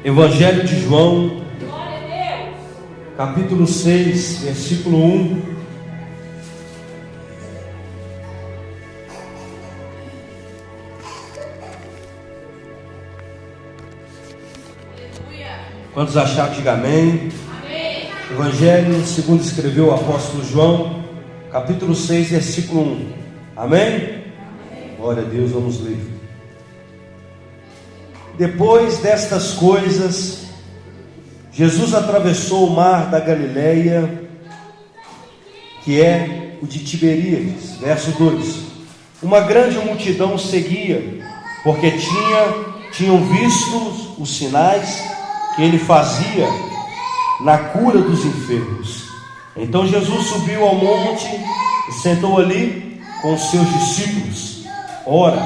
Evangelho de João, capítulo 6, versículo 1. Quantos acharam, diga amém. Amém. Evangelho segundo escreveu o apóstolo João, capítulo 6, versículo 1. Amém? Amém. Glória a Deus, vamos ler. Depois destas coisas, Jesus atravessou o mar da Galileia, que é o de Tiberíades. Verso 2. Uma grande multidão seguia, porque tinham visto os sinais que ele fazia na cura dos enfermos. Então Jesus subiu ao monte e sentou ali com os seus discípulos. Ora,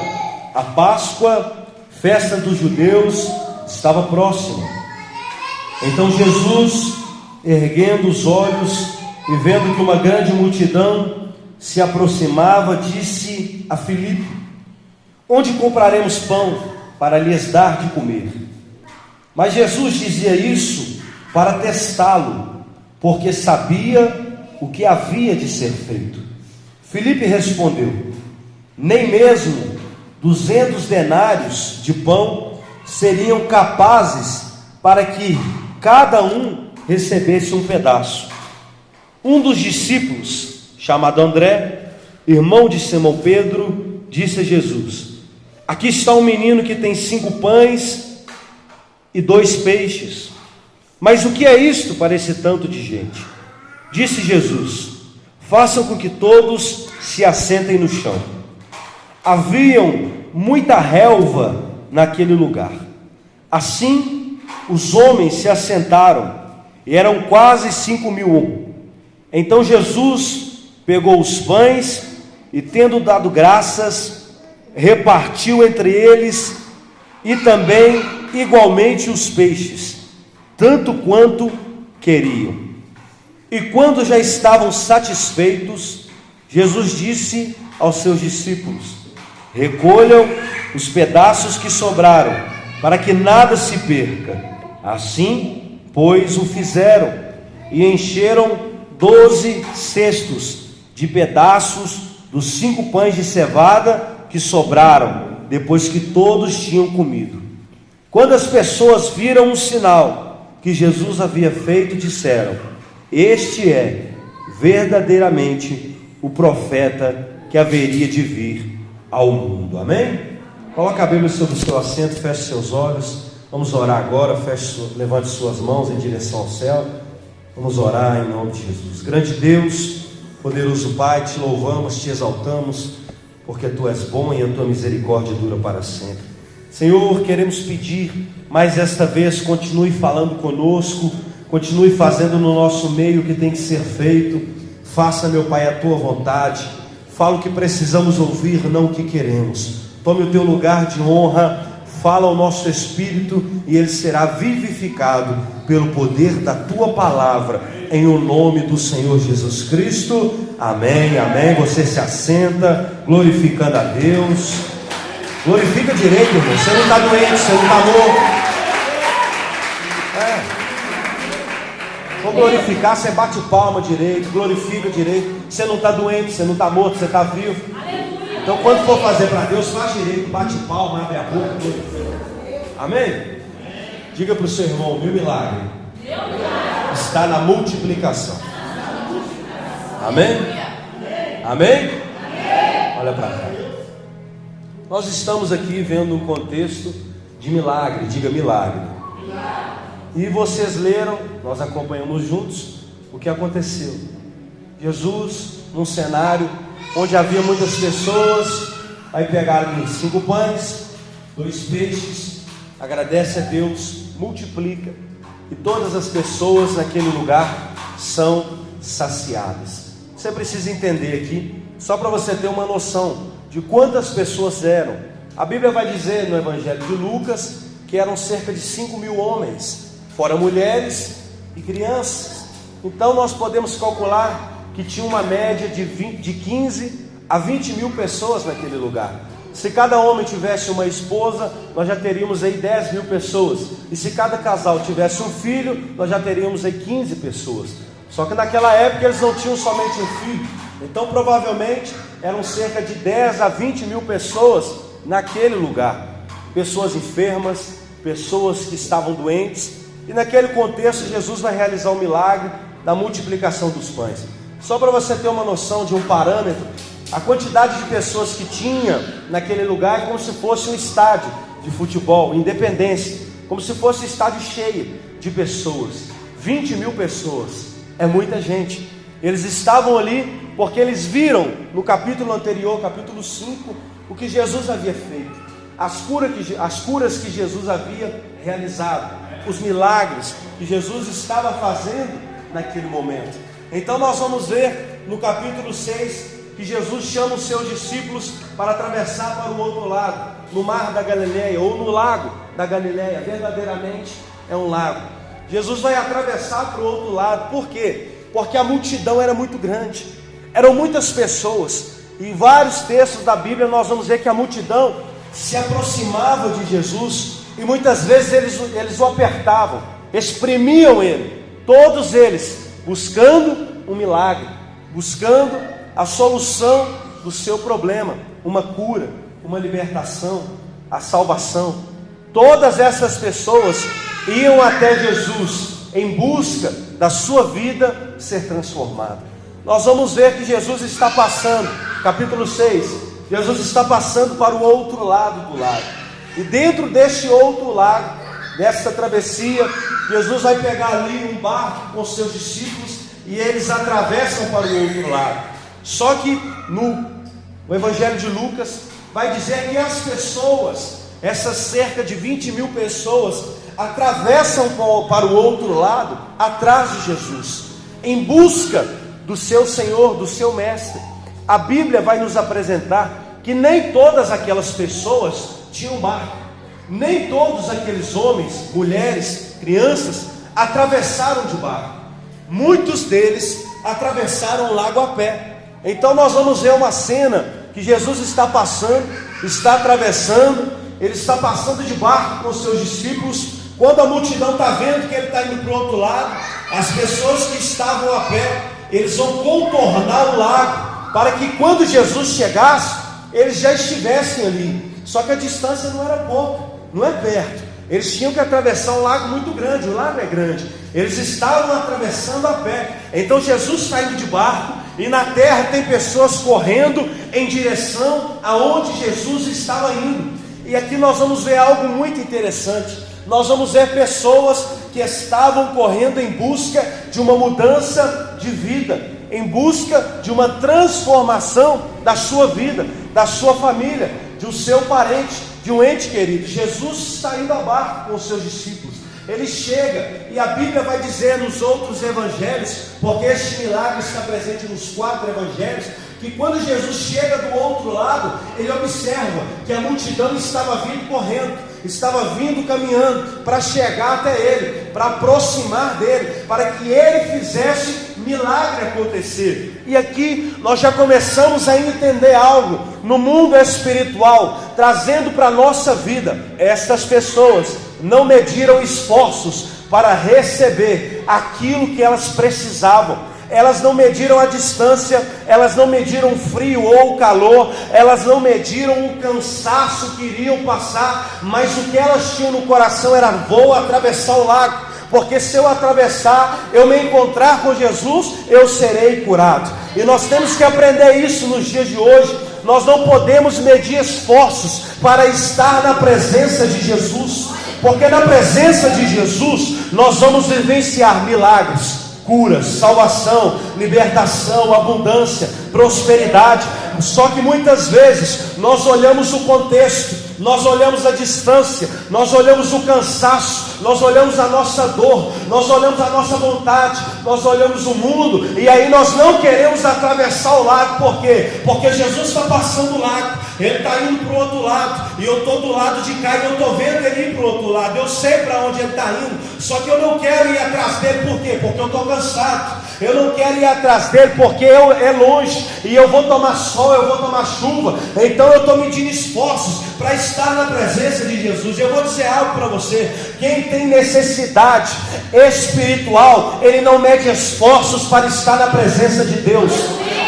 a Páscoa, festa dos judeus, estava próxima. Então Jesus, erguendo os olhos e vendo que uma grande multidão se aproximava, disse a Filipe: onde compraremos pão para lhes dar de comer? Mas Jesus dizia isso para testá-lo, porque sabia o que havia de ser feito. Filipe respondeu: nem mesmo 200 denários de pão seriam capazes para que cada um recebesse um pedaço. Um dos discípulos, chamado André, irmão de Simão Pedro, disse a Jesus: aqui está um menino que tem 5 pães e 2 peixes. Mas o que é isto para esse tanto de gente? Disse Jesus: façam com que todos se assentem no chão. Haviam muita relva naquele lugar. Assim, os homens se assentaram, e eram quase 5.000. Então Jesus pegou os pães e, tendo dado graças, repartiu entre eles, e também igualmente os peixes, tanto quanto queriam. E quando já estavam satisfeitos, Jesus disse aos seus discípulos: recolham os pedaços que sobraram, para que nada se perca. Assim, pois, o fizeram, e encheram 12 cestos de pedaços dos 5 pães de cevada que sobraram, depois que todos tinham comido. Quando as pessoas viram um sinal que Jesus havia feito, disseram: este é verdadeiramente o profeta que haveria de vir ao mundo. Amém? Coloque a Bíblia sobre o seu assento, feche seus olhos. Vamos orar agora. Levante suas mãos em direção ao céu. Vamos orar em nome de Jesus. Grande Deus, poderoso Pai, te louvamos, te exaltamos, porque tu és bom e a tua misericórdia dura para sempre. Senhor, queremos pedir mais esta vez, continue falando conosco, continue fazendo no nosso meio o que tem que ser feito. Faça, meu Pai, a tua vontade. Fala o que precisamos ouvir, não o que queremos. Tome o teu lugar de honra, fala ao nosso espírito, e ele será vivificado pelo poder da tua palavra, em o nome do Senhor Jesus Cristo. Amém, amém. Você se assenta, glorificando a Deus. Glorifica direito, irmão. Você não está doente, você não está louco. Vou glorificar, você bate palma direito, glorifica direito. Você não está doente, você não está morto, você está vivo. Então quando for fazer para Deus, faz direito, bate palma, abre a boca, glorifica. Amém? Diga para o seu irmão: meu milagre está na multiplicação. Amém? Amém? Olha para cá. Nós estamos aqui vendo um contexto de milagre. Diga milagre. E vocês leram, nós acompanhamos juntos o que aconteceu. Jesus, num cenário onde havia muitas pessoas, aí pegaram 5 pães, 2 peixes, agradece a Deus, multiplica, e todas as pessoas naquele lugar são saciadas. Você precisa entender aqui, só para você ter uma noção de quantas pessoas eram. A Bíblia vai dizer no Evangelho de Lucas que eram cerca de 5.000 homens, fora mulheres e crianças. Então nós podemos calcular que tinha uma média de 15 a 20 mil pessoas naquele lugar. se cada homem tivesse uma esposa, nós já teríamos aí 10 mil pessoas. E se cada casal tivesse um filho, nós já teríamos aí 15 pessoas. Só que naquela época eles não tinham somente um filho. Então provavelmente eram cerca de 10 a 20 mil pessoas naquele lugar. Pessoas enfermas, pessoas que estavam doentes. E naquele contexto Jesus vai realizar o milagre da multiplicação dos pães. Só para você ter uma noção de um parâmetro, a quantidade de pessoas que tinha naquele lugar é como se fosse um estádio de futebol, Independência, como se fosse um estádio cheio de pessoas, 20 mil pessoas, é muita gente. Eles estavam ali porque eles viram no capítulo anterior, capítulo 5, o que Jesus havia feito, as curas que Jesus havia realizado, os milagres que Jesus estava fazendo naquele momento. Então nós vamos ver no capítulo 6 que Jesus chama os seus discípulos para atravessar para o outro lado, no mar da Galileia, ou no lago da Galileia. Verdadeiramente é um lago. Jesus vai atravessar para o outro lado. Por quê? Porque a multidão era muito grande, eram muitas pessoas. Em vários textos da Bíblia nós vamos ver que a multidão se aproximava de Jesus, e muitas vezes eles o apertavam, exprimiam ele, todos eles buscando um milagre, buscando a solução do seu problema, uma cura, uma libertação, a salvação. Todas essas pessoas iam até Jesus em busca da sua vida ser transformada. Nós vamos ver que Jesus está passando, capítulo 6, Jesus está passando para o outro lado do lago. E dentro deste outro lago, dessa travessia, Jesus vai pegar ali um barco com seus discípulos e eles atravessam para o outro lado. Só que no Evangelho de Lucas vai dizer que as pessoas, essas cerca de 20 mil pessoas, atravessam para o outro lado, atrás de Jesus, em busca do seu Senhor, do seu Mestre. A Bíblia vai nos apresentar que nem todas aquelas pessoas tinham barco, nem todos aqueles homens, mulheres, crianças atravessaram de barco. Muitos deles atravessaram o lago a pé. Então nós vamos ver uma cena que Jesus está passando, está atravessando, ele está passando de barco com os seus discípulos. Quando a multidão está vendo que ele está indo para o outro lado, as pessoas que estavam a pé, eles vão contornar o lago, para que quando Jesus chegasse, eles já estivessem ali. Só que a distância não era pouca, não é perto. Eles tinham que atravessar um lago muito grande, o lago é grande. Eles estavam atravessando a pé. Então Jesus está indo de barco, e na terra tem pessoas correndo em direção aonde Jesus estava indo. E aqui nós vamos ver algo muito interessante. Nós vamos ver pessoas que estavam correndo em busca de uma mudança de vida, em busca de uma transformação da sua vida, da sua família, de um seu parente, de um ente querido. Jesus está indo a barco com os seus discípulos. Ele chega, e a Bíblia vai dizer nos outros evangelhos, porque este milagre está presente nos 4 evangelhos, que quando Jesus chega do outro lado, ele observa que a multidão estava vindo correndo, estava vindo caminhando para chegar até ele, para aproximar dele, para que ele fizesse milagre acontecer. E aqui nós já começamos a entender algo no mundo espiritual, trazendo para a nossa vida. Estas pessoas não mediram esforços para receber aquilo que elas precisavam. Elas não mediram a distância, elas não mediram o frio ou o calor, elas não mediram o cansaço que iriam passar, mas o que elas tinham no coração era: vou atravessar o lago, porque se eu atravessar, eu me encontrar com Jesus, eu serei curado. E nós temos que aprender isso nos dias de hoje. Nós não podemos medir esforços para estar na presença de Jesus, porque na presença de Jesus nós vamos vivenciar milagres, curas, salvação, libertação, abundância, prosperidade. Só que muitas vezes nós olhamos o contexto, nós olhamos a distância, nós olhamos o cansaço, nós olhamos a nossa dor, nós olhamos a nossa vontade, nós olhamos o mundo, e aí nós não queremos atravessar o lago. Por quê? Porque Jesus está passando o lago. Ele está indo para o outro lado, e eu estou do lado de cá, e eu estou vendo ele ir para o outro lado. Eu sei para onde ele está indo, só que eu não quero ir atrás dele. Por quê? Porque eu estou cansado. Eu não quero ir atrás dele porque é longe, e eu vou tomar sol, eu vou tomar chuva. Então eu estou medindo esforços para estar na presença de Jesus. Eu vou dizer algo para você: quem tem necessidade espiritual, ele não mede esforços para estar na presença de Deus.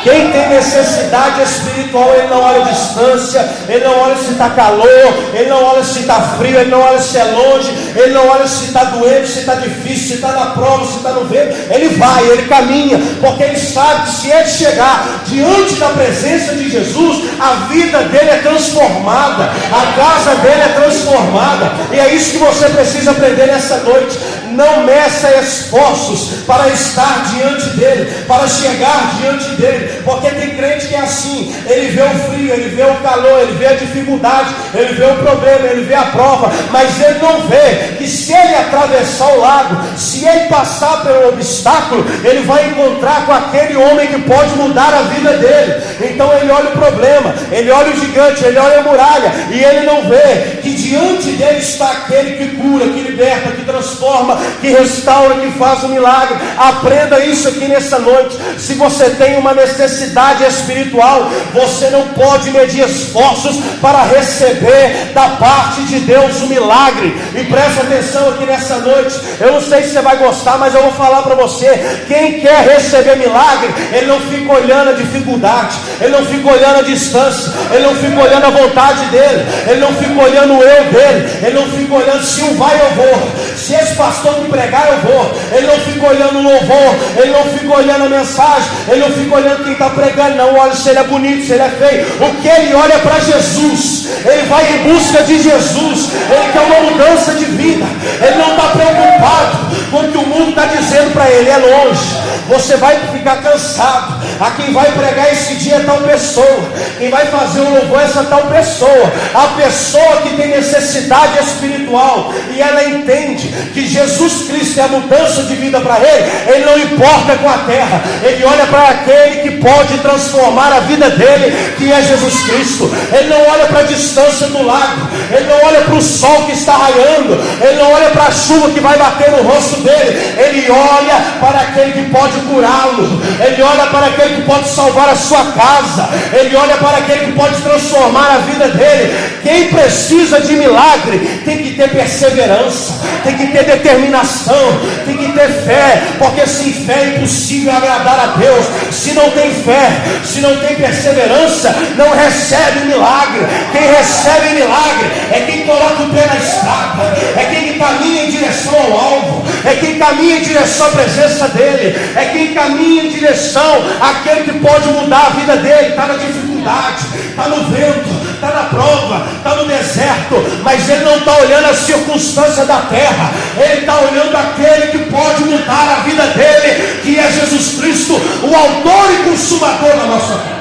Quem tem necessidade espiritual, ele não olha a distância, ele não olha se está calor, ele não olha se está frio, ele não olha se é longe, ele não olha se está doente, se está difícil, se está na prova, se está no vento. Ele vai, ele caminha, porque ele sabe que se ele chegar diante da presença de Jesus, a vida dele é transformada, a casa dele é transformada. E é isso que você precisa aprender nessa noite. Não meça esforços para estar diante dele, para chegar diante dele, porque tem crente que é assim: ele vê o frio, ele vê o calor, ele vê a dificuldade, ele vê o problema, ele vê a prova, mas ele não vê que se ele atravessar o lago, se ele passar pelo obstáculo, ele vai encontrar com aquele homem que pode mudar a vida dele. Então ele olha o problema, ele olha o gigante, ele olha a muralha, e ele não vê que diante dele está aquele que cura, que liberta, que transforma, que restaura, que faz um milagre. Aprenda isso aqui nessa noite. Se você tem uma necessidade espiritual, você não pode medir esforços para receber da parte de Deus o milagre. E preste atenção aqui nessa noite. Eu não sei se você vai gostar, mas eu vou falar para você: quem quer receber milagre, ele não fica olhando a dificuldade, ele não fica olhando a distância, ele não fica olhando a vontade dele, ele não fica olhando o eu dele, ele não fica olhando se um vai eu vou, se esse pastor me pregar eu vou. Ele não fica olhando o louvor, ele não fica olhando a mensagem, ele não fica olhando quem está pregando, não olha se ele é bonito, se ele é feio. O que ele olha é para Jesus, ele vai em busca de Jesus, ele quer uma mudança de vida, ele não está preocupado com o que o mundo está dizendo para ele. É longe, você vai ficar cansado. A quem vai pregar esse dia é tal pessoa, quem vai fazer o louvor é essa tal pessoa. A pessoa que tem necessidade espiritual e ela entende que Jesus Cristo é a mudança de vida para ele não importa com a terra, ele olha para aquele que pode transformar a vida dele, que é Jesus Cristo. Ele não olha para a distância do lago, ele não olha para o sol que está raiando, ele não olha para a chuva que vai bater no rosto dele, ele olha para aquele que pode curá-lo, ele olha para aquele que pode salvar a sua casa, ele olha para aquele que pode transformar a vida dele. Quem precisa de milagre tem que ter perseverança, tem que ter determinação, tem que ter fé, porque sem fé é impossível agradar a Deus. Se não tem fé, se não tem perseverança, não recebe milagre. Quem recebe milagre é quem coloca o pé na estrada, é quem caminha em direção ao alvo, é quem caminha em direção à presença dele, é quem caminha em direção àquele que pode mudar a vida dele. Está na dificuldade, está no vento, está na prova, está no deserto, mas ele não está olhando a circunstância da terra, ele está olhando aquele que pode mudar a vida dele, que é Jesus Cristo, o autor e consumador da nossa vida.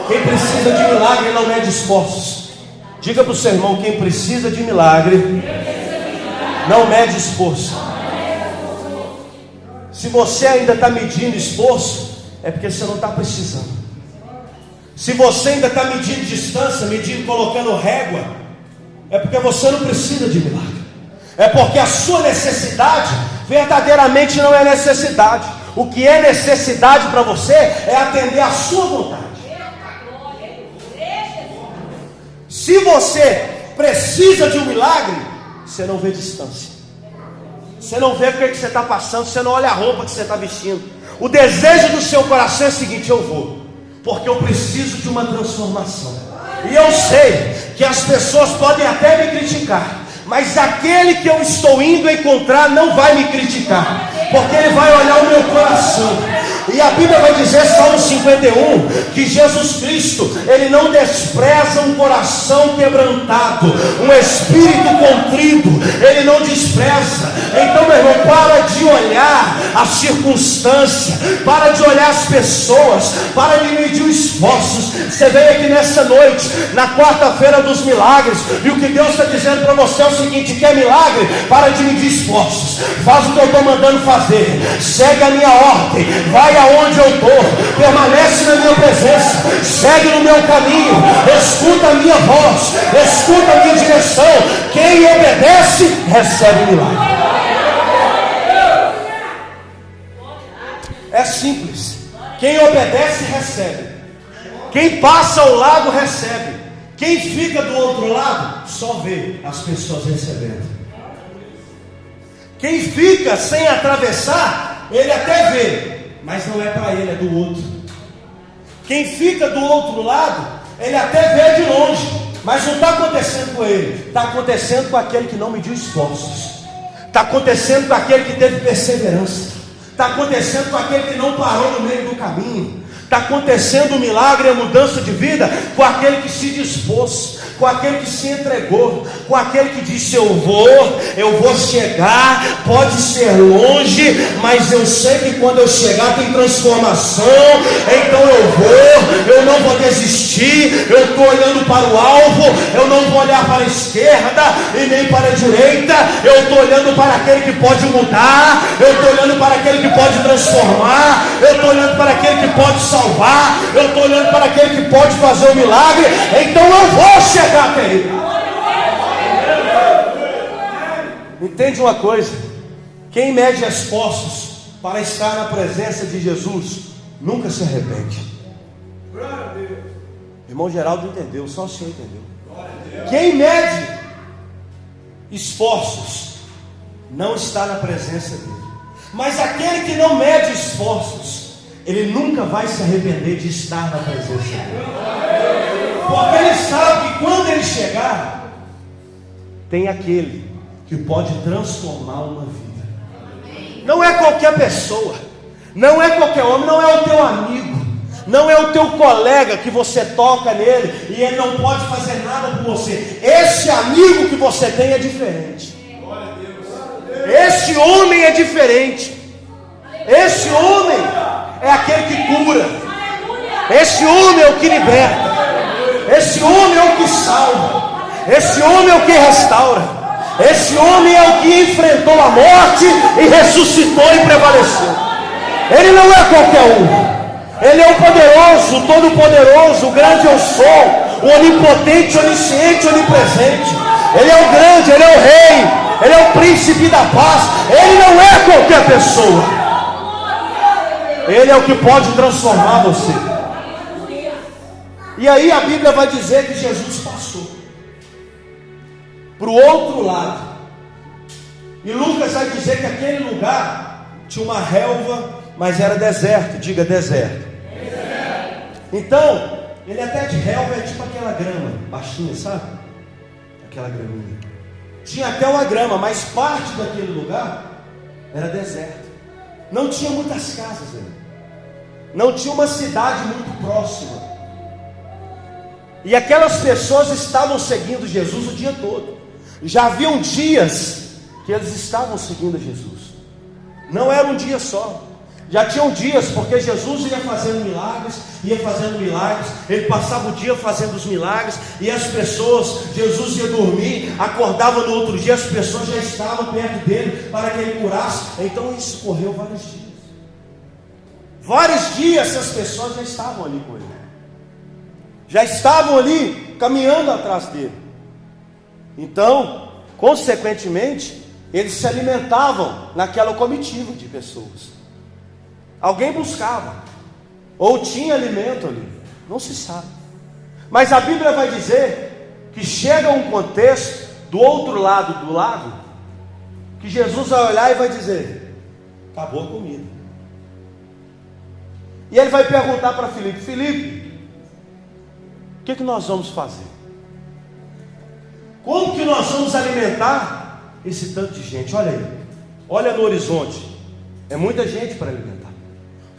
Quem precisa de milagre não mede esforços. Diga para o seu irmão: quem precisa de milagre não mede esforço. Se você ainda está medindo esforço, é porque você não está precisando. Se você ainda está medindo distância, medindo, colocando régua, é porque você não precisa de milagre. É porque a sua necessidade verdadeiramente não é necessidade. O que é necessidade para você é atender a sua vontade. Se você precisa de um milagre, você não vê distância, você não vê o que você está passando, você não olha a roupa que você está vestindo. O desejo do seu coração é o seguinte: eu vou, porque eu preciso de uma transformação. E eu sei que as pessoas podem até me criticar, mas aquele que eu estou indo encontrar não vai me criticar, porque ele vai olhar o meu coração. E a Bíblia vai dizer, Salmo 51, que Jesus Cristo, ele não despreza um coração quebrantado, um espírito contrito, ele não despreza. Então, meu irmão, para de olhar a circunstância, para de olhar as pessoas, para de medir os esforços. Você veio aqui nessa noite, na quarta-feira dos milagres, e o que Deus está dizendo para você é o seguinte: quer milagre? Para de medir esforços, faz o que eu estou mandando fazer, segue a minha ordem, vai vai aonde eu estou, permanece na minha presença, segue no meu caminho, escuta a minha voz, escuta a minha direção. Quem obedece, recebe milagre. É simples. Quem obedece, recebe. Quem passa ao lado, recebe. Quem fica do outro lado, só vê as pessoas recebendo. Quem fica sem atravessar, ele até vê, mas não é para ele, é do outro. Quem fica do outro lado, ele até vê de longe, mas não está acontecendo com ele. Está acontecendo com aquele que não mediu esforços. Está acontecendo com aquele que teve perseverança. Está acontecendo com aquele que não parou no meio do caminho. Está acontecendo o milagre e a mudança de vida com aquele que se dispôs, com aquele que se entregou, com aquele que disse: eu vou chegar, pode ser longe, mas eu sei que quando eu chegar tem transformação, então eu não vou desistir, eu estou olhando para o alvo, eu não vou olhar para a esquerda e nem para a direita, eu estou olhando para aquele que pode mudar, eu estou olhando para aquele que pode transformar, eu estou olhando para aquele que pode salvar, eu estou olhando para aquele que pode fazer o milagre, então eu vou chegar até ele. Entende uma coisa? Quem mede esforços para estar na presença de Jesus nunca se arrepende. Irmão Geraldo entendeu, só o senhor entendeu. Quem mede esforços não está na presença dele. Mas aquele que não mede esforços, ele nunca vai se arrepender de estar na presença dele. Porque ele sabe que quando ele chegar, tem aquele que pode transformar uma vida. Não é qualquer pessoa, não é qualquer homem, não é o teu amigo, não é o teu colega que você toca nele e ele não pode fazer nada por você. Esse amigo que você tem é diferente. Esse homem é diferente. Esse homem é aquele que cura. Esse homem é o que liberta. Esse homem é o que salva. Esse homem é o que restaura. Esse homem é o que enfrentou a morte e ressuscitou e prevaleceu. Ele não é qualquer um. Ele é o poderoso, o todo-poderoso, o grande eu sou, o onipotente, onisciente, onipresente. Ele é o grande, ele é o rei, ele é o príncipe da paz. Ele não é qualquer pessoa. Ele é o que pode transformar você. E aí a Bíblia vai dizer que Jesus passou para o outro lado. E Lucas vai dizer que aquele lugar tinha uma relva, mas era deserto. Diga deserto. Então, ele até de relva é tipo aquela grama baixinha, sabe? Aquela graminha. Tinha até uma grama, mas parte daquele lugar era deserto. Não tinha muitas casas ali. Não tinha uma cidade muito próxima. E aquelas pessoas estavam seguindo Jesus o dia todo. Já haviam dias que eles estavam seguindo Jesus. Não era um dia só. Já tinham dias, porque Jesus ia fazendo milagres, ele passava o dia fazendo os milagres, e as pessoas, Jesus ia dormir, acordava no outro dia, as pessoas já estavam perto dele para que ele curasse. Então isso correu vários dias. Vários dias essas pessoas já estavam ali com ele, já estavam ali caminhando atrás dele. Então, consequentemente, eles se alimentavam naquela comitiva de pessoas. Alguém buscava, ou tinha alimento ali, não se sabe. Mas a Bíblia vai dizer que chega um contexto do outro lado do lago, que Jesus vai olhar e vai dizer: acabou a comida. E ele vai perguntar para Filipe: Filipe, o que nós vamos fazer? Como que nós vamos alimentar esse tanto de gente? Olha aí, olha no horizonte, é muita gente para alimentar.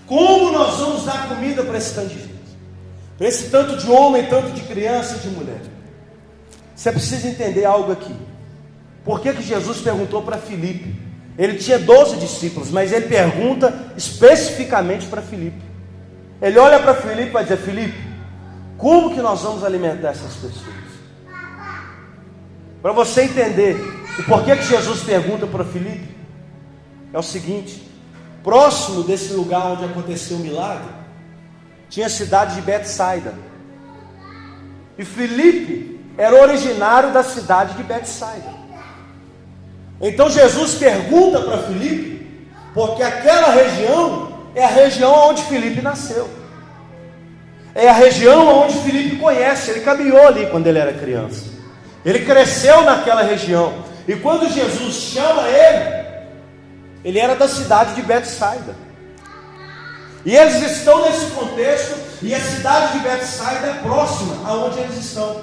Como nós vamos dar comida para esse tanto de gente? Para esse tanto de homem, tanto de criança e de mulher? Você precisa entender algo aqui. Por que Jesus perguntou para Filipe? Ele tinha 12 discípulos, mas ele pergunta especificamente para Filipe. Ele olha para Filipe e vai dizer: Filipe, como que nós vamos alimentar essas pessoas? Para você entender o porquê que Jesus pergunta para Filipe, é o seguinte: próximo desse lugar onde aconteceu o milagre, tinha a cidade de Betsaida. E Filipe era originário da cidade de Betsaida. Então Jesus pergunta para Filipe, porque aquela região é a região onde Filipe nasceu. É a região onde Filipe conhece. Ele caminhou ali quando ele era criança. Ele cresceu naquela região. E quando Jesus chama ele era da cidade de Betsaida. E eles estão nesse contexto, e a cidade de Betsaida é próxima aonde eles estão.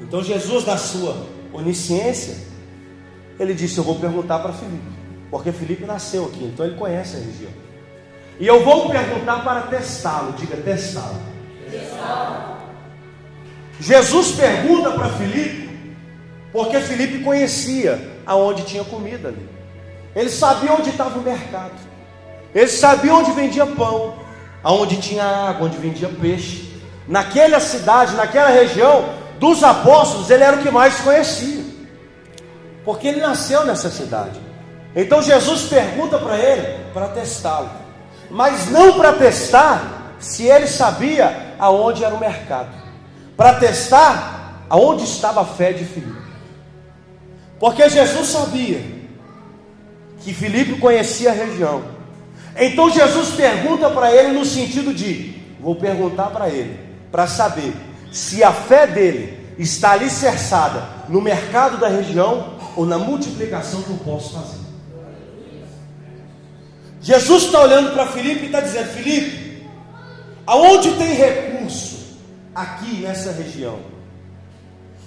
Então Jesus, na sua onisciência, ele disse: eu vou perguntar para Filipe, porque Filipe nasceu aqui, então ele conhece a região. E eu vou perguntar para testá-lo. Diga, testá-lo. Jesus pergunta para Filipe, porque Filipe conhecia aonde tinha comida ali. Ele sabia onde estava o mercado. Ele sabia onde vendia pão, aonde tinha água, onde vendia peixe. Naquela cidade, naquela região, dos apóstolos, ele era o que mais conhecia, porque ele nasceu nessa cidade. Então Jesus pergunta para ele, para testá-lo, mas não para testar se ele sabia aonde era o mercado, para testar aonde estava a fé de Filipe. Porque Jesus sabia que Filipe conhecia a região. Então Jesus pergunta para ele no sentido de: vou perguntar para ele, para saber se a fé dele está alicerçada no mercado da região ou na multiplicação que eu posso fazer. Jesus está olhando para Filipe e está dizendo: Filipe, aonde tem recurso aqui nessa região?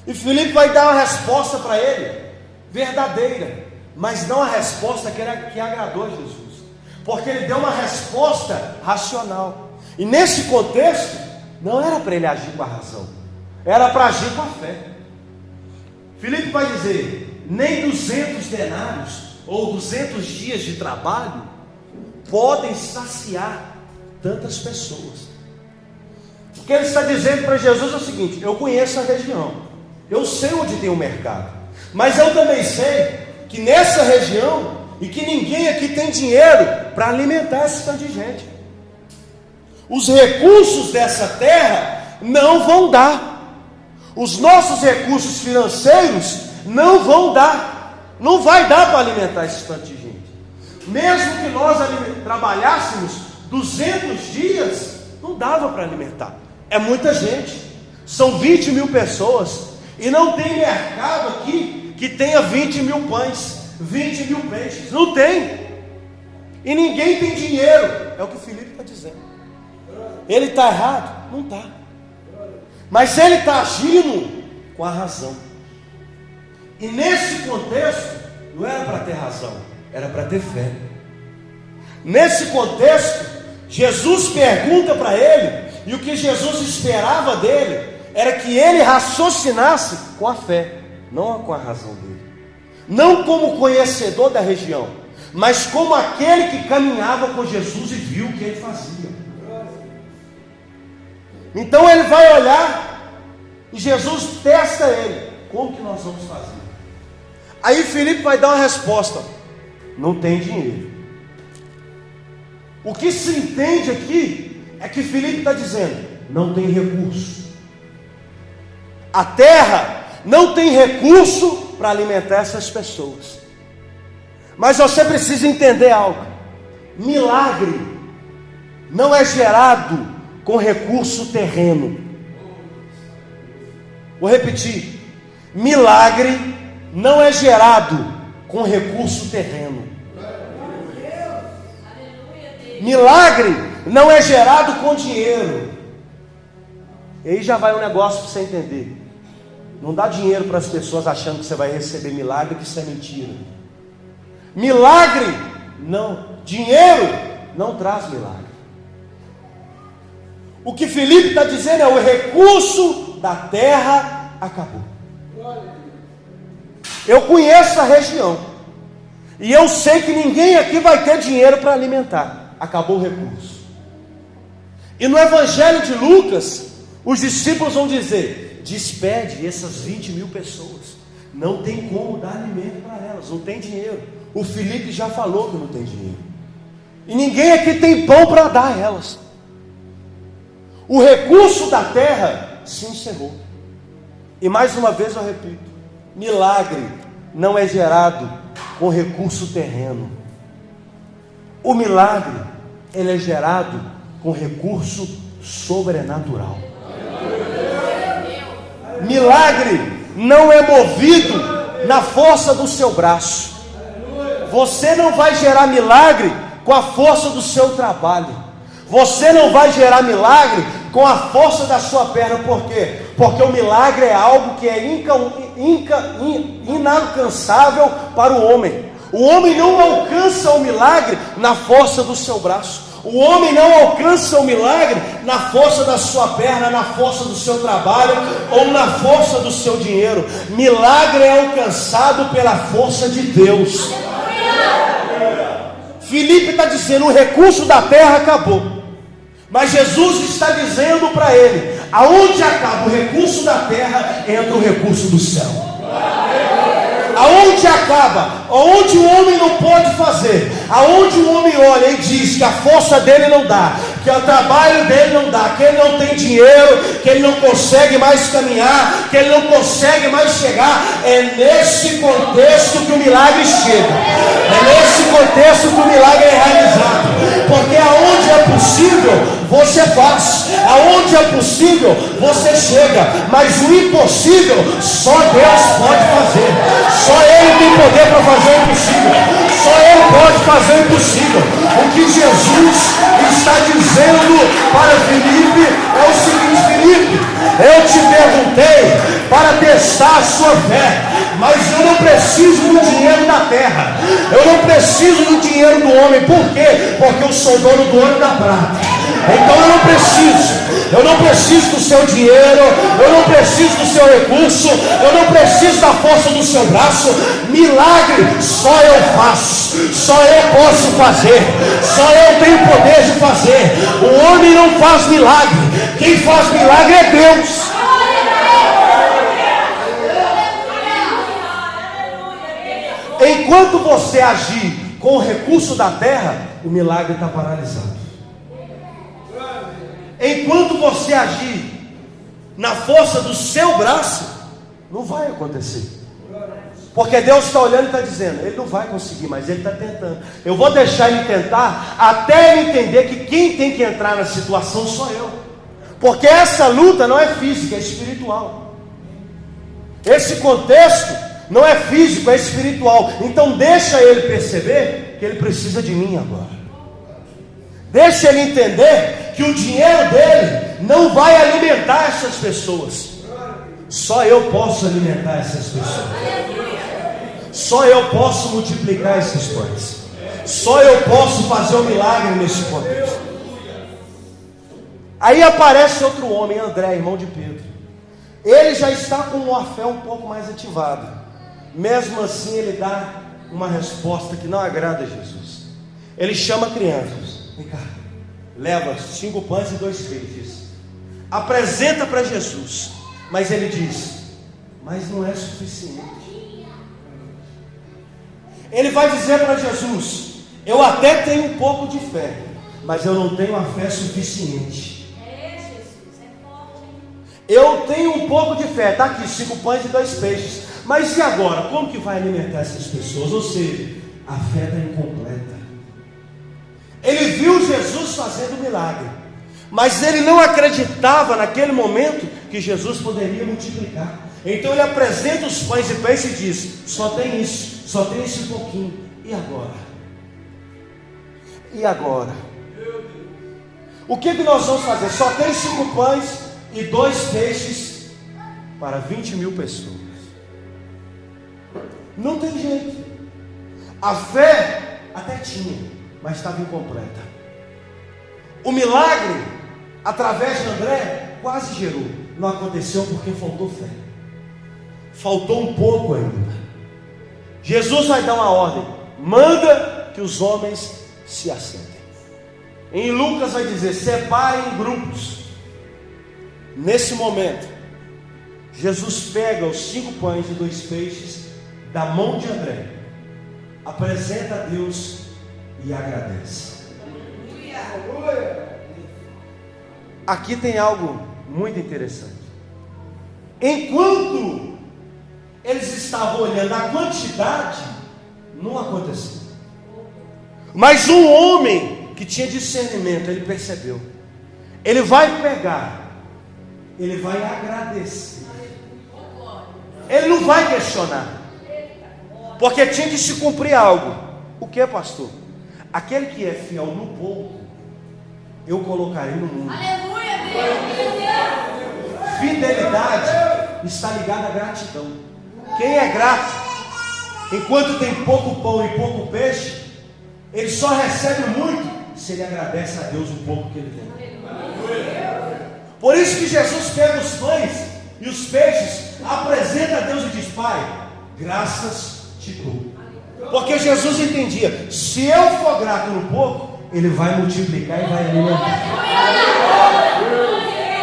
E Filipe vai dar uma resposta para ele, verdadeira, mas não a resposta que agradou a Jesus, porque ele deu uma resposta racional. E nesse contexto, não era para ele agir com a razão, era para agir com a fé. Filipe vai dizer: nem 200 denários ou 200 dias de trabalho podem saciar tantas pessoas. O que ele está dizendo para Jesus é o seguinte: eu conheço a região, eu sei onde tem o mercado, mas eu também sei que nessa região, e que ninguém aqui tem dinheiro para alimentar esse tanto de gente. Os recursos dessa terra não vão dar. Os nossos recursos financeiros não vão dar. Não vai dar para alimentar esse tanto de gente. Mesmo que nós trabalhássemos 200 dias, não dava para alimentar. É muita gente. São 20 mil pessoas. E não tem mercado aqui que tenha 20 mil pães, 20 mil peixes. Não tem. E ninguém tem dinheiro. É o que o Filipe está dizendo. Ele está errado? Não está. Mas ele está agindo com a razão. E nesse contexto, não era para ter razão, era para ter fé. Nesse contexto, Jesus pergunta para ele, e o que Jesus esperava dele era que ele raciocinasse com a fé, não com a razão dele. Não como conhecedor da região, mas como aquele que caminhava com Jesus e viu o que ele fazia. Então ele vai olhar e Jesus testa ele: como que nós vamos fazer? Aí Filipe vai dar uma resposta: não tem dinheiro. O que se entende aqui é que Filipe está dizendo: não tem recurso. A terra não tem recurso para alimentar essas pessoas. Mas você precisa entender algo: milagre não é gerado com recurso terreno. Vou repetir: milagre não é gerado com recurso terreno. Milagre não é gerado com dinheiro. E aí já vai um negócio para você entender. Não dá dinheiro para as pessoas achando que você vai receber milagre, que isso é mentira. Milagre não, dinheiro não traz milagre. O que Filipe está dizendo é: o recurso da terra acabou. Eu conheço a região, e eu sei que ninguém aqui vai ter dinheiro para alimentar. Acabou o recurso. E no Evangelho de Lucas, os discípulos vão dizer: despede essas 20 mil pessoas, não tem como dar alimento para elas, não tem dinheiro. O Filipe já falou que não tem dinheiro. E ninguém aqui tem pão para dar a elas. O recurso da terra se encerrou. E mais uma vez eu repito: milagre não é gerado com recurso terreno. O milagre, ele é gerado com recurso sobrenatural. Milagre não é movido na força do seu braço. Você não vai gerar milagre com a força do seu trabalho. Você não vai gerar milagre com a força da sua perna. Por quê? Porque o milagre é algo que é inalcançável para o homem. O homem não alcança o milagre na força do seu braço. O homem não alcança o milagre na força da sua perna, na força do seu trabalho ou na força do seu dinheiro. Milagre é alcançado pela força de Deus. Filipe está dizendo: o recurso da terra acabou. Mas Jesus está dizendo para ele: aonde acaba o recurso da terra, entra o recurso do céu. Aonde acaba, aonde o homem não pode fazer, aonde o homem olha e diz que a força dele não dá, que o trabalho dele não dá, que ele não tem dinheiro, que ele não consegue mais caminhar, que ele não consegue mais chegar, é nesse contexto que o milagre chega. É nesse contexto que o milagre é realizado. Porque aonde é possível, você faz. Aonde é possível, você chega. Mas o impossível, só Deus pode fazer. Só Ele tem poder para fazer o impossível. Só Ele pode fazer o impossível. O que Jesus está dizendo para Filipe é o seguinte: Filipe, eu te perguntei para testar a sua fé, mas eu não preciso do dinheiro da terra. Eu não preciso do dinheiro do homem. Por quê? Porque eu sou dono do ouro e da prata. Então eu não preciso. Eu não preciso do seu dinheiro. Eu não preciso do seu recurso. Eu não preciso da força do seu braço. Milagre só eu faço. Só eu posso fazer. Só eu tenho poder de fazer. O homem não faz milagre. Quem faz milagre é Deus. Enquanto você agir com o recurso da terra, o milagre está paralisado. Enquanto você agir na força do seu braço, não vai acontecer. Porque Deus está olhando e está dizendo: ele não vai conseguir, mas ele está tentando. Eu vou deixar ele tentar até ele entender que quem tem que entrar na situação sou eu. Porque essa luta não é física, é espiritual. Esse contexto não é físico, é espiritual. Então deixa ele perceber que ele precisa de mim agora. Deixa ele entender que o dinheiro dele não vai alimentar essas pessoas. Só eu posso alimentar essas pessoas. Só eu posso multiplicar esses pães. Só eu posso fazer um milagre nesse contexto. Aí aparece outro homem, André, irmão de Pedro. Ele já está com a fé um pouco mais ativada. Mesmo assim ele dá uma resposta que não agrada a Jesus. Ele chama crianças. Vem cá, leva 5 pães e 2 peixes. Apresenta para Jesus. Mas ele diz: mas não é suficiente. Ele vai dizer para Jesus: eu até tenho um pouco de fé, mas eu não tenho a fé suficiente. Eu tenho um pouco de fé. Está aqui 5 pães e 2 peixes. Mas e agora? Como que vai alimentar essas pessoas? Ou seja, a fé está incompleta. Ele viu Jesus fazendo milagre, mas ele não acreditava naquele momento que Jesus poderia multiplicar. Então ele apresenta os pães e peixes e diz: só tem isso, só tem esse pouquinho. E agora? E agora? O que nós vamos fazer? Só tem 5 pães e 2 peixes para 20.000 pessoas. Não tem jeito. A fé até tinha, mas estava incompleta. O milagre, através de André, quase gerou. Não aconteceu porque faltou fé. Faltou um pouco ainda. Jesus vai dar uma ordem: manda que os homens se assentem. Em Lucas vai dizer: separem em grupos. Nesse momento, Jesus pega os 5 pães e 2 peixes da mão de André, apresenta a Deus e agradece. Aqui tem algo muito interessante. Enquanto eles estavam olhando a quantidade, não aconteceu. Mas um homem que tinha discernimento, ele percebeu. Ele vai pegar, ele vai agradecer. Ele não vai questionar, porque tinha que se cumprir algo. O que, pastor? Aquele que é fiel no pouco, eu colocarei no mundo. Aleluia, Deus. Fidelidade está ligada à gratidão. Quem é grato, enquanto tem pouco pão e pouco peixe, ele só recebe muito se ele agradece a Deus o pouco que ele tem. Por isso que Jesus pega os pães e os peixes, apresenta a Deus e diz: Pai, graças te dou. Porque Jesus entendia: se eu for grato no pouco, Ele vai multiplicar e vai alimentar.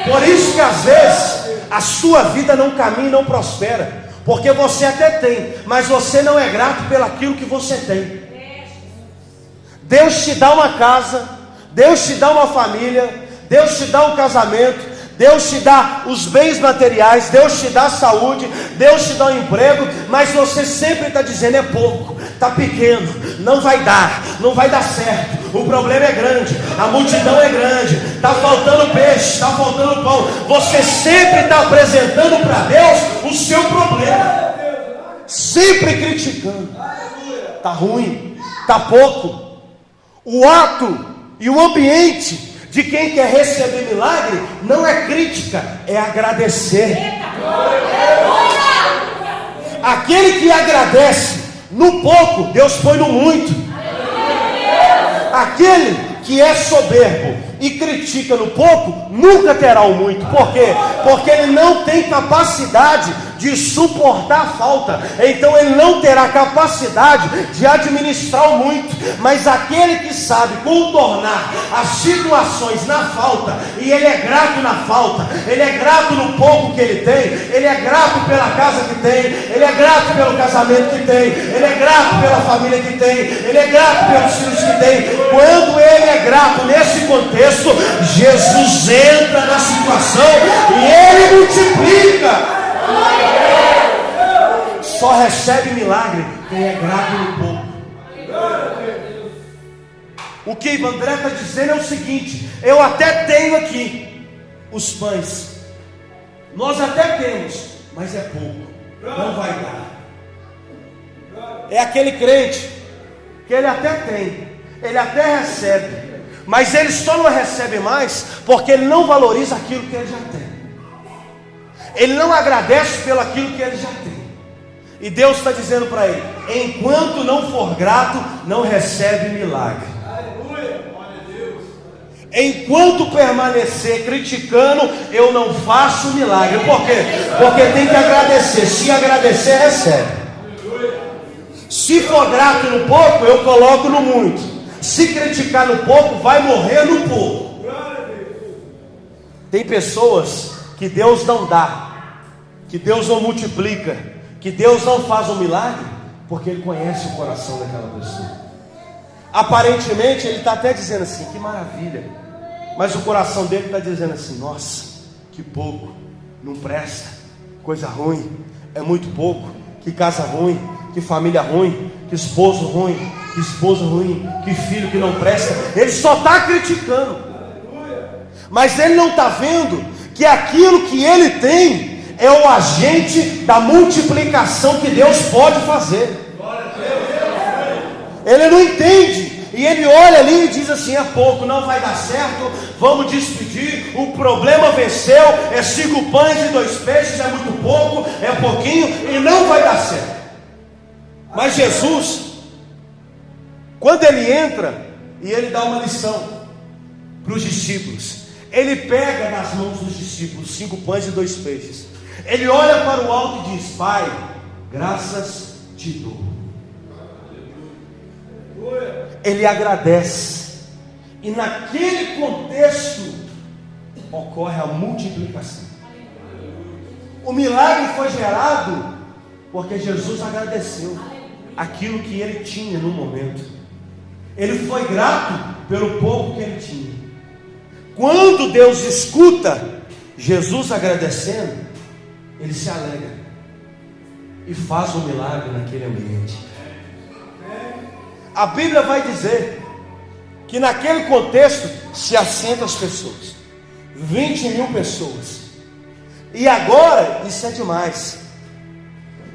Por isso que às vezes a sua vida não caminha e não prospera, porque você até tem, mas você não é grato pelaquilo que você tem. Deus te dá uma casa, Deus te dá uma família, Deus te dá um casamento, Deus te dá os bens materiais, Deus te dá saúde, Deus te dá um emprego, mas você sempre está dizendo: é pouco, está pequeno, não vai dar certo, o problema é grande, a multidão é grande, está faltando peixe, está faltando pão. Você sempre está apresentando para Deus o seu problema, sempre criticando. Está ruim, está pouco. O ato e o ambiente de quem quer receber milagre não é crítica, é agradecer. Aquele que agradece no pouco, Deus põe no muito. Aquele que é soberbo e critica no pouco, nunca terá o muito. Por quê? Porque ele não tem capacidade de suportar a falta, então ele não terá capacidade de administrar o muito. Mas aquele que sabe contornar as situações na falta, e ele é grato na falta, ele é grato no pouco que ele tem, ele é grato pela casa que tem, ele é grato pelo casamento que tem, ele é grato pela família que tem, ele é grato pelos filhos que tem. Quando ele é grato nesse contexto, Jesus entra na situação e ele multiplica. Só recebe milagre quem é grato no pouco. O que André está dizendo é o seguinte: eu até tenho aqui os pães, nós até temos, mas é pouco, não vai dar. É aquele crente que ele até tem, ele até recebe, mas ele só não recebe mais porque ele não valoriza aquilo que ele já tem. Ele não agradece pelo aquilo que ele já tem. E Deus está dizendo para ele: enquanto não for grato, não recebe milagre. Enquanto permanecer criticando, eu não faço milagre. Por quê? Porque tem que agradecer. Se agradecer, recebe. Se for grato no pouco, eu coloco no muito. Se criticar no pouco, vai morrer no pouco. Tem pessoas que Deus não dá, que Deus não multiplica, que Deus não faz um milagre, porque Ele conhece o coração daquela pessoa. Aparentemente Ele está até dizendo assim: que maravilha, mas o coração dele está dizendo assim: nossa, que pouco, não presta, coisa ruim, é muito pouco, que casa ruim, que família ruim, que esposo ruim, que esposa ruim, que filho que não presta. Ele só está criticando, mas ele não está vendo que aquilo que ele tem é o agente da multiplicação que Deus pode fazer. Ele não entende, e ele olha ali e diz assim: é pouco, não vai dar certo, vamos despedir, o problema venceu, é 5 pães e 2 peixes, é muito pouco, é pouquinho, e não vai dar certo. Mas Jesus, quando ele entra e ele dá uma lição para os discípulos, ele pega nas mãos dos discípulos 5 pães e 2 peixes, ele olha para o alto e diz: Pai, graças te dou. Ele agradece, e naquele contexto ocorre a multiplicação. O milagre foi gerado porque Jesus agradeceu aquilo que ele tinha no momento. Ele foi grato pelo pouco que ele tinha. Quando Deus escuta Jesus agradecendo, ele se alegra e faz um milagre naquele ambiente. A Bíblia vai dizer que naquele contexto se assentam as pessoas, 20.000 pessoas. E agora, isso é demais,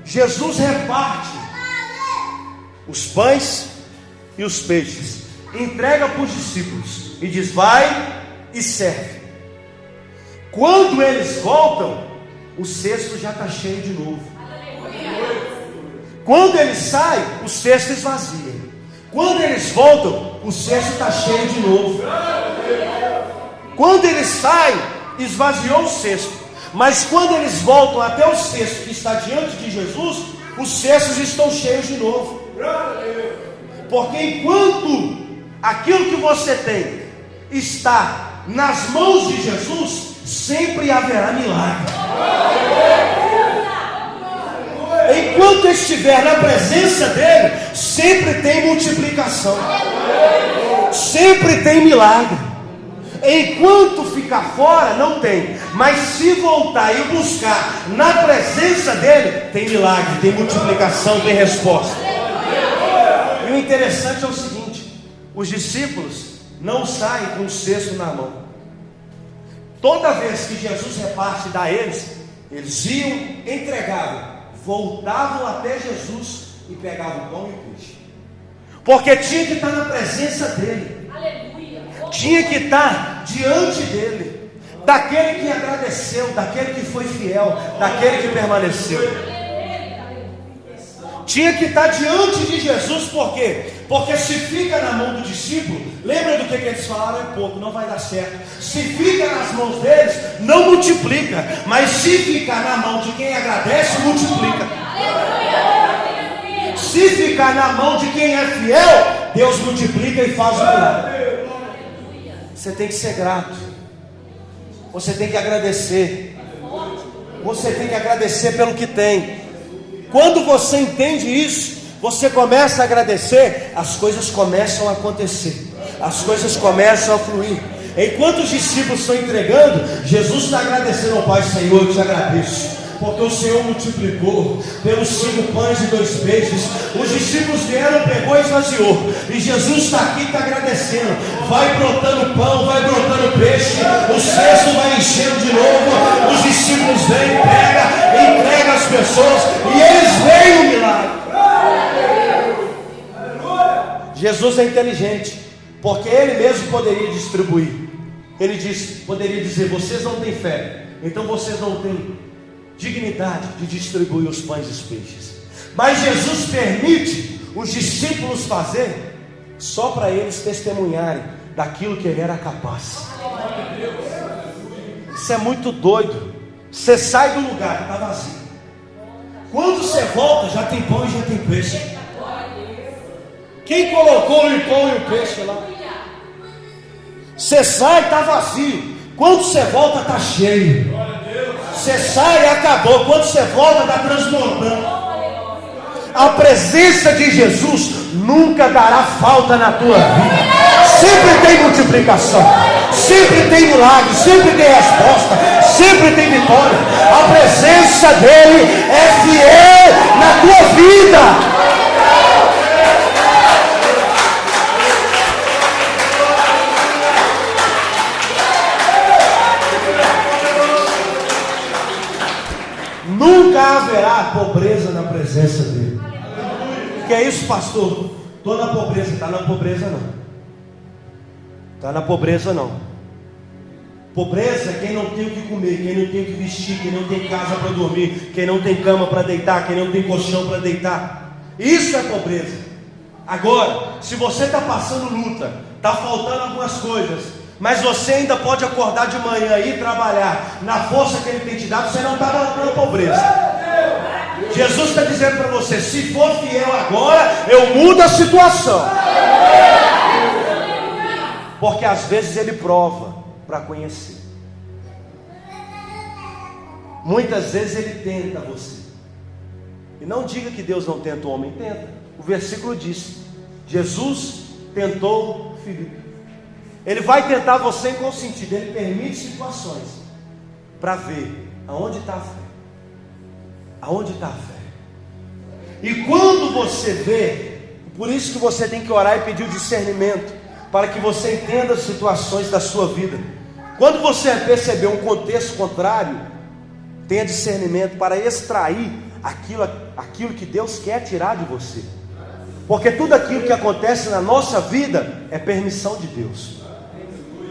Jesus reparte os pães e os peixes, entrega para os discípulos e diz: vai e serve. Quando eles voltam, o cesto já está cheio de novo. Quando eles saem, o cesto esvazia. Quando eles voltam, o cesto está cheio de novo. Quando eles saem, esvaziou o cesto. Mas quando eles voltam até o cesto que está diante de Jesus, os cestos estão cheios de novo. Porque enquanto aquilo que você tem está nas mãos de Jesus, sempre haverá milagre. Enquanto estiver na presença dele, sempre tem multiplicação, sempre tem milagre. Enquanto ficar fora, não tem. Mas se voltar e buscar na presença dele, tem milagre, tem multiplicação, tem resposta. E o interessante é o seguinte: os discípulos não saem com o cesto na mão. Toda vez que Jesus reparte e dá a eles, eles iam, entregavam, voltavam até Jesus e pegavam o pão e o peixe. Porque tinha que estar na presença dele. Aleluia. Tinha que estar diante dele, daquele que agradeceu, daquele que foi fiel, daquele que permaneceu. Tinha que estar diante de Jesus. Por quê? Porque se fica na mão do discípulo, lembra do que eles falaram? É pouco, não vai dar certo. Se fica nas mãos deles, não multiplica. Mas se ficar na mão de quem agradece, multiplica. Se ficar na mão de quem é fiel, Deus multiplica e faz o milagre. Você tem que ser grato. Você tem que agradecer. Você tem que agradecer pelo que tem. Quando você entende isso, você começa a agradecer, as coisas começam a acontecer, as coisas começam a fluir. Enquanto os discípulos estão entregando, Jesus está agradecendo ao Pai: Senhor, eu te agradeço, porque o Senhor multiplicou pelos 5 pães e 2 peixes. Os discípulos vieram, pegou e esvaziou, e Jesus está aqui e está agradecendo. Vai brotando pão, vai brotando peixe, o cesto vai enchendo de novo. Os discípulos vêm, entrega as pessoas, e eles veem o milagre. Jesus é inteligente, porque ele mesmo poderia distribuir. Ele poderia dizer: vocês não têm fé, então vocês não têm dignidade de distribuir os pães e os peixes. Mas Jesus permite os discípulos fazer, só para eles testemunharem daquilo que ele era capaz. Isso é muito doido. Você sai do lugar, está vazio. Quando você volta, já tem pão e já tem peixe. Quem colocou o pão e o peixe lá? Você sai, está vazio. Quando você volta, está cheio. Você sai e acabou. Quando você volta, está transbordando. A presença de Jesus nunca dará falta na tua vida. Sempre tem multiplicação, sempre tem milagre, sempre tem resposta, sempre tem vitória. A presença dele é fiel na tua vida. Nunca haverá pobreza na presença dele. Que é isso, pastor? Estou na pobreza. Está na pobreza não. Está na pobreza não. Pobreza é quem não tem o que comer, quem não tem o que vestir, quem não tem casa para dormir, quem não tem cama para deitar, quem não tem colchão para deitar. Isso é pobreza. Agora, se você está passando luta, está faltando algumas coisas, mas você ainda pode acordar de manhã e ir trabalhar na força que ele tem te dado, você não está na pobreza. Jesus está dizendo para você: se for fiel agora, eu mudo a situação. Porque às vezes ele prova para conhecer. Muitas vezes ele tenta você. E não diga que Deus não tenta o homem, tenta. O versículo diz: Jesus tentou Filipe. Ele vai tentar você em qual sentido? Ele permite situações para ver aonde está a fé. Aonde está a fé? E quando você vê, por isso que você tem que orar e pedir o discernimento, para que você entenda as situações da sua vida. Quando você perceber um contexto contrário, tenha discernimento para extrair aquilo que Deus quer tirar de você. Porque tudo aquilo que acontece na nossa vida é permissão de Deus.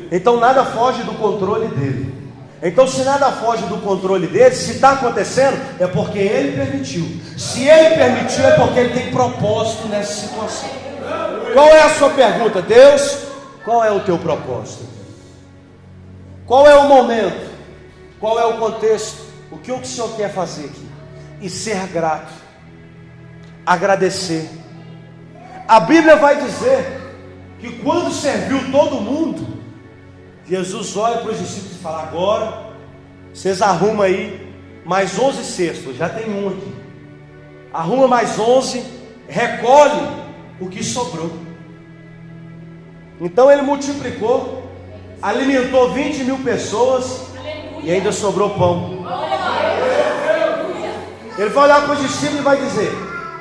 Então nada foge do controle dele. Então se nada foge do controle dele, se está acontecendo, é porque ele permitiu. Se ele permitiu, é porque ele tem propósito nessa situação. Qual é a sua pergunta? Deus, qual é o teu propósito? Qual é o momento? Qual é o contexto? O que o Senhor quer fazer aqui? E ser grato, agradecer. A Bíblia vai dizer que quando serviu todo mundo, Jesus olha para os discípulos e fala: agora vocês arrumam aí mais 11 cestos, já tem um aqui. Arruma mais 11, recolhe o que sobrou. Então ele multiplicou, alimentou 20 mil pessoas e ainda sobrou pão. Ele vai olhar para os discípulos e vai dizer: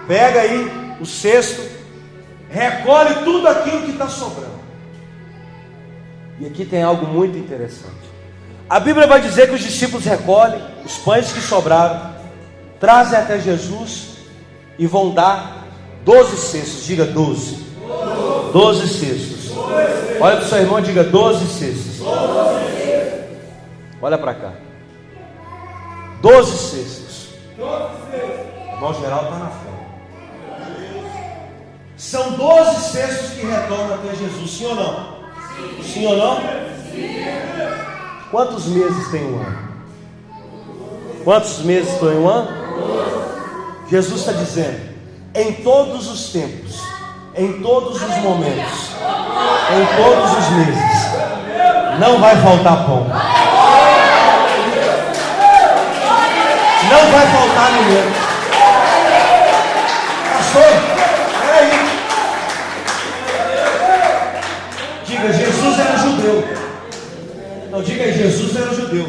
pega aí o cesto, recolhe tudo aquilo que está sobrando. E aqui tem algo muito interessante. A Bíblia vai dizer que os discípulos recolhem os pães que sobraram, trazem até Jesus e vão dar 12 cestos. Diga 12. 12 cestos. Olha para o seu irmão e diga 12 cestos. Olha para cá. 12 cestos. O irmão geral está na fé. São 12 cestos que retornam até Jesus. Sim ou não? Sim ou não? Quantos meses tem um ano? Quantos meses tem um ano? Jesus está dizendo: em todos os tempos, em todos os momentos, em todos os meses, não vai faltar pão, não vai faltar alimento. Pastor, peraí. Diga: Jesus era judeu. Não, diga aí: Jesus era judeu.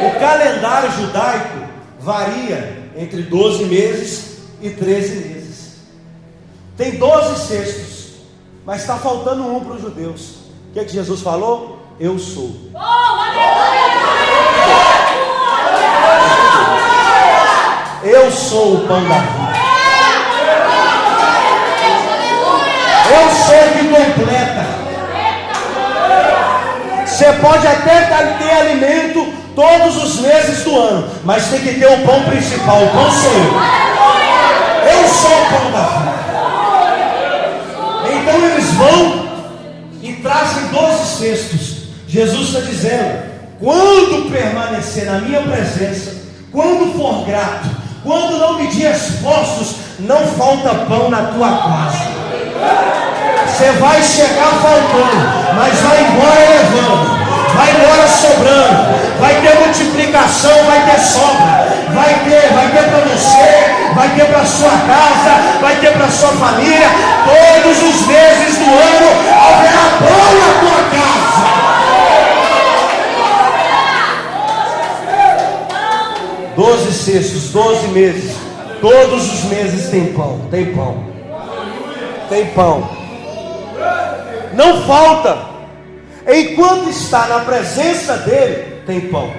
O calendário judaico varia entre 12 meses e 13 meses. Tem 12 cestos, mas está faltando um para os judeus. O que é que Jesus falou? Eu sou. Eu sou o pão da vida. Eu sou o que completa. Você pode até ter alimento todos os meses do ano, mas tem que ter o pão principal. O pão sou eu. Eu sou o pão da vida. Então eles vão e trazem 12 cestos. Jesus está dizendo: quando permanecer na minha presença, quando for grato, quando não medir esforços, não falta pão na tua casa. Você vai chegar faltando, mas vai embora levando, vai embora sobrando, vai ter multiplicação, vai ter sobra, vai ter para você, vai ter para sua casa, vai ter para sua família. Todos os meses do ano haverá pão na tua casa. 12 cestos, 12 meses, todos os meses tem pão, tem pão, tem pão. Não falta. Enquanto está na presença dele, tem pão.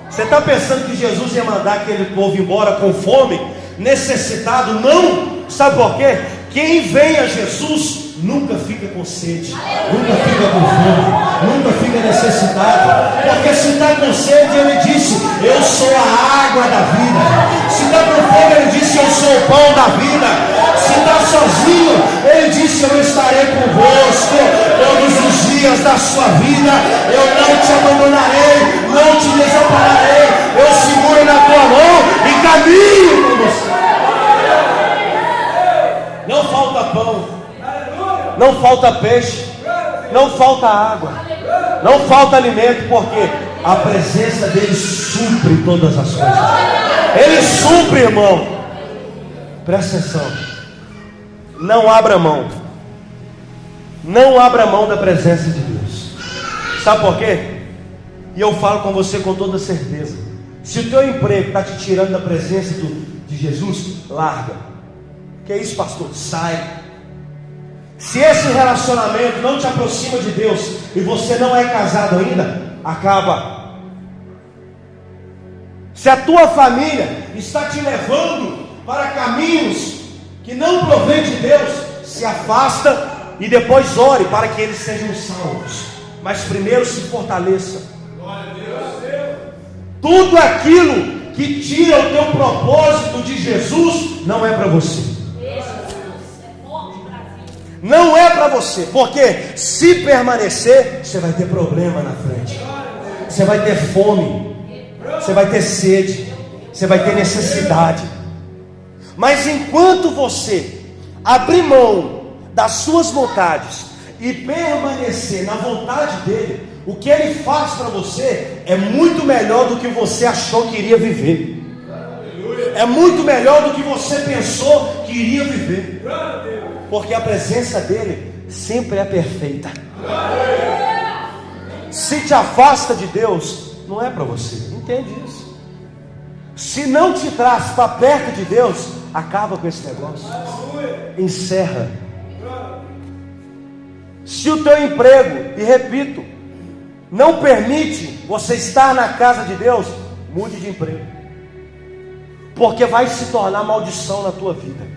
Você está pensando que Jesus ia mandar aquele povo embora com fome, necessitado? Não. Sabe por quê? Quem vem a Jesus nunca fica com sede, nunca fica com fome, nunca fica necessitado. Porque se está com sede, ele disse: eu sou a água da vida. Se está com fome, ele disse: eu sou o pão da vida. Se está sozinho, ele disse: eu estarei convosco todos os dias da sua vida. Eu não te abandonarei, não te desampararei. Eu seguro na tua mão e caminho com você. Não falta pão, não falta peixe, não falta água, não falta alimento, porque a presença dele supre todas as coisas. Ele supre, irmão. Presta atenção. Não abra mão Não abra mão da presença de Deus. Sabe por quê? E eu falo com você com toda certeza. Se o teu emprego está te tirando da presença de Jesus, larga. Que é isso, pastor? Sai. Se esse relacionamento não te aproxima de Deus e você não é casado ainda, acaba. Se a tua família está te levando para caminhos que não provém de Deus, se afasta e depois ore para que eles sejam salvos. Mas primeiro se fortaleça. Tudo aquilo que tira o teu propósito de Jesus não é para você. Não é para você, porque se permanecer, você vai ter problema na frente. Você vai ter fome, você vai ter sede, você vai ter necessidade. Mas enquanto você abrir mão das suas vontades e permanecer na vontade dele, o que ele faz para você é muito melhor do que você achou que iria viver. É muito melhor do que você pensou que iria viver. Porque a presença dele sempre é perfeita. Se te afasta de Deus, não é para você. Entende isso? Se não te traz para perto de Deus, acaba com esse negócio. Encerra. Se o teu emprego, e repito, não permite você estar na casa de Deus, mude de emprego. Porque vai se tornar maldição na tua vida.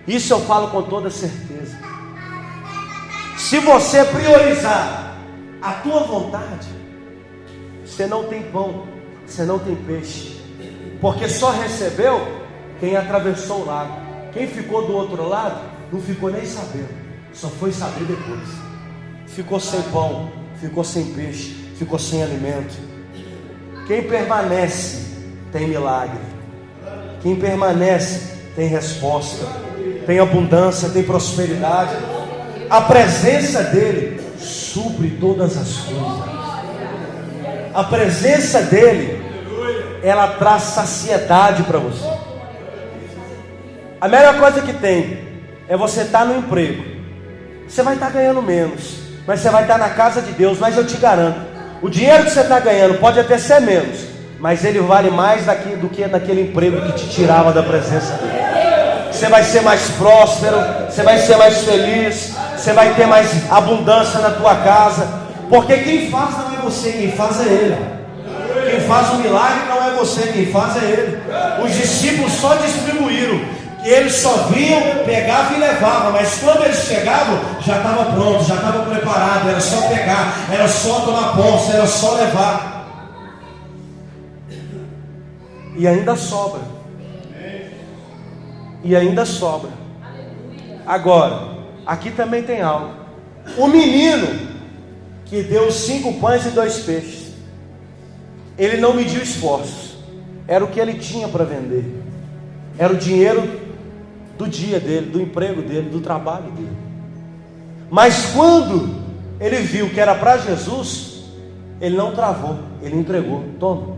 Isso eu falo com toda certeza. Se você priorizar a tua vontade, você não tem pão, você não tem peixe. Porque só recebeu quem atravessou o lago. Quem ficou do outro lado, não ficou nem sabendo. Só foi saber depois. Ficou sem pão, ficou sem peixe, ficou sem alimento. Quem permanece tem milagre. Quem permanece tem resposta, tem abundância, tem prosperidade. A presença dele supre todas as coisas. A presença dele, ela traz saciedade para você. A melhor coisa que tem é você estar no emprego. Você vai estar ganhando menos, mas você vai estar na casa de Deus. Mas eu te garanto, o dinheiro que você está ganhando pode até ser menos, mas ele vale mais do que naquele emprego que te tirava da presença dele. Você vai ser mais próspero, você vai ser mais feliz, você vai ter mais abundância na tua casa. Porque quem faz não é você, quem faz é ele. Quem faz o milagre não é você, quem faz é ele. Os discípulos só distribuíram, eles só vinham, pegavam e levavam, mas quando eles chegavam, já estava pronto, já estava preparado. Era só pegar, era só tomar posse, era só levar. E ainda sobra. E ainda sobra. Agora, aqui também tem algo. O menino que deu 5 pães e 2 peixes, ele não mediu esforços. Era o que ele tinha para vender. Era o dinheiro do dia dele, do emprego dele, do trabalho dele. Mas quando ele viu que era para Jesus, ele não travou, ele entregou. Toma.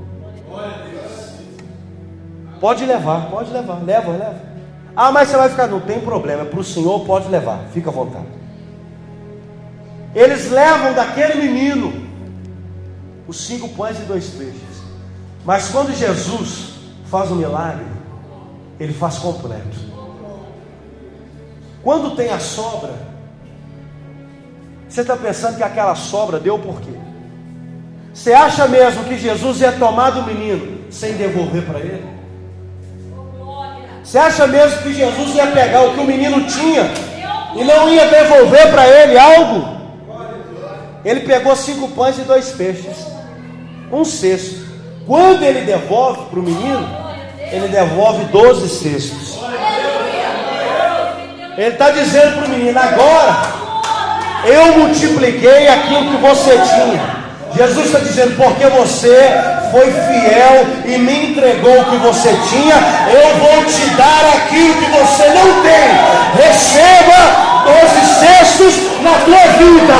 Pode levar, leva. Ah, mas você vai ficar, não tem problema, é para o Senhor, pode levar, fica à vontade. Eles levam daquele menino os 5 pães e 2 peixes. Mas quando Jesus faz um milagre, ele faz completo. Quando tem a sobra, você está pensando que aquela sobra deu por quê? Você acha mesmo que Jesus ia tomar do menino sem devolver para ele? Você acha mesmo que Jesus ia pegar o que o menino tinha e não ia devolver para ele algo? Ele pegou 5 pães e 2 peixes, 1 cesto. Quando ele devolve para o menino, ele devolve 12 cestos. Ele está dizendo para o menino: agora eu multipliquei aquilo que você tinha. Jesus está dizendo: porque você foi fiel e me entregou o que você tinha, eu vou te dar aquilo que você não tem. Receba 12 cestos na tua vida.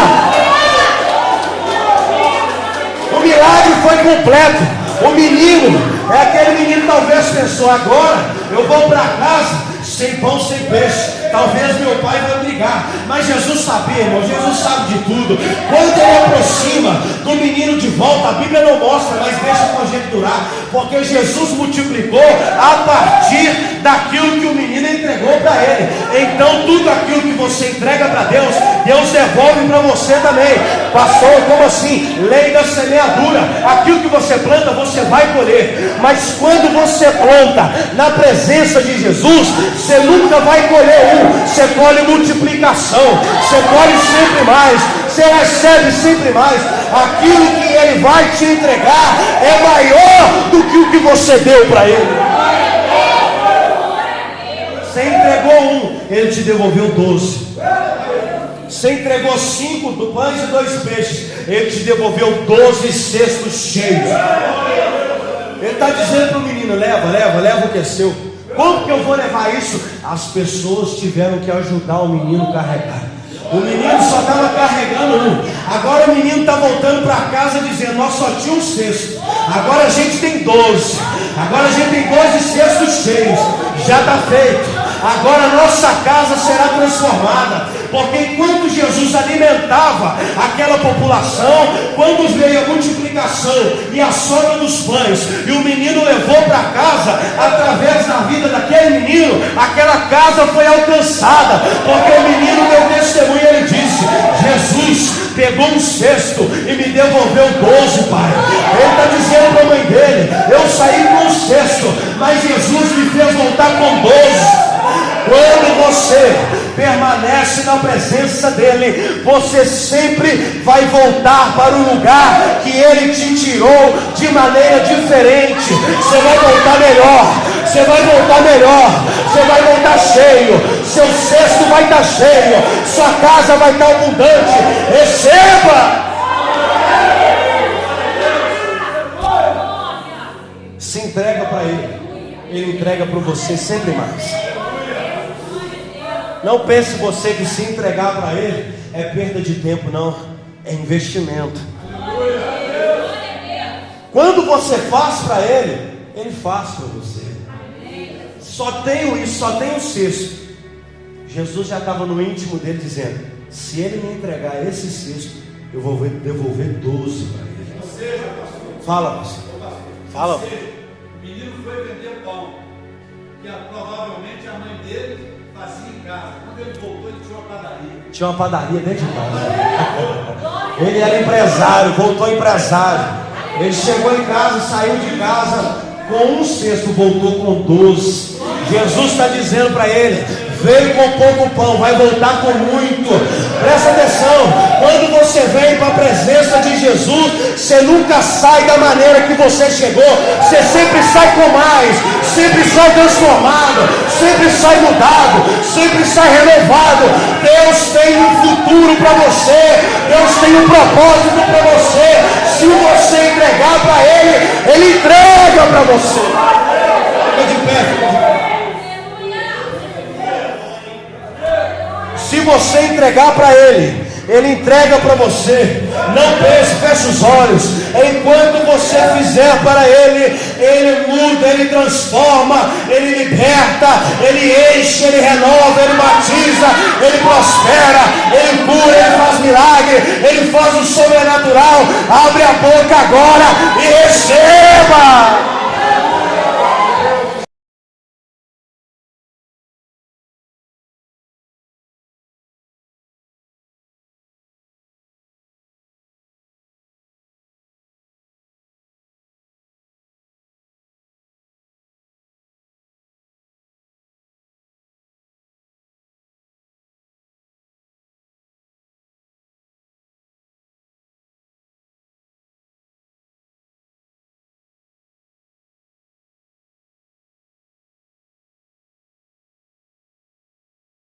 O milagre foi completo. O menino é aquele menino que talvez pensou: agora eu vou para casa sem pão, sem peixe, talvez meu pai vai brigar. Mas Jesus sabia, irmão, Jesus sabe de tudo. Quando ele aproxima do menino de volta, a Bíblia não mostra, mas deixa conjecturar, porque Jesus multiplicou a partir daquilo que o menino entregou para ele. Então tudo aquilo que você entrega para Deus, Deus devolve para você também. Pastor, como assim? Lei da semeadura. Aquilo que você planta, você vai colher. Mas quando você planta na presença de Jesus, você nunca vai colher você colhe multiplicação, você colhe sempre mais, você recebe sempre mais. Aquilo que Ele vai te entregar é maior do que o que você deu para Ele. Você entregou Ele te devolveu 12. Você entregou 5 pães e 2 peixes, Ele te devolveu 12 cestos cheios. Ele está dizendo para o menino: leva o que é seu. Como que eu vou levar isso? As pessoas tiveram que ajudar o menino a carregar. O menino só estava carregando agora o menino está voltando para casa dizendo: nós só tínhamos 1 cesto, agora a gente tem 12. Agora a gente tem 12 cestos cheios. Já está feito. Agora a nossa casa será transformada. Porque enquanto Jesus alimentava aquela população, quando veio a multiplicação e a sobra dos pães, e o menino levou para casa, através da vida daquele menino, aquela casa foi alcançada. Porque o menino deu testemunho e ele disse: Jesus pegou 1 cesto e me devolveu 12, pai. Ele está dizendo para a mãe dele: eu saí com 1 cesto, mas Jesus me fez voltar com 12. Quando você permanece na presença dEle, você sempre vai voltar para o lugar que Ele te tirou de maneira diferente. Você vai voltar melhor, você vai voltar melhor, você vai voltar cheio, seu cesto vai estar cheio, sua casa vai estar abundante. Receba! Se entrega para Ele, Ele entrega para você sempre mais. Não pense você que se entregar para Ele é perda de tempo, não, é investimento. Quando você faz para Ele, Ele faz para você. Só tenho isso, só tenho 1 cesto. Jesus já estava no íntimo dele dizendo: se Ele me entregar esse cesto, eu vou devolver 12 para Ele. Fala, pastor. Fala. O menino foi vender pão, que provavelmente a mãe dele fazia em casa. Quando ele voltou, ele tinha uma padaria. Tinha uma padaria dentro de casa. Ele era empresário, voltou empresário. Ele chegou em casa, saiu de casa com 1 cesto, voltou com 12. Jesus está dizendo para ele: veio com pouco pão, vai voltar com muito. Presta atenção, quando você vem para a presença de Jesus, você nunca sai da maneira que você chegou. Você sempre sai com mais, sempre sai transformado, sempre sai mudado, sempre sai renovado. Deus tem um futuro para você, Deus tem um propósito para você. Se você entregar para Ele, Ele entrega para você. Fica de pé, fica de pé. Se você entregar para Ele, Ele entrega para você. Não pense, feche os olhos. Enquanto você fizer para Ele, Ele muda, Ele transforma, Ele liberta, Ele enche, Ele renova, Ele batiza, Ele prospera, Ele cura, Ele faz milagre, Ele faz o sobrenatural. Abre a boca agora e receba.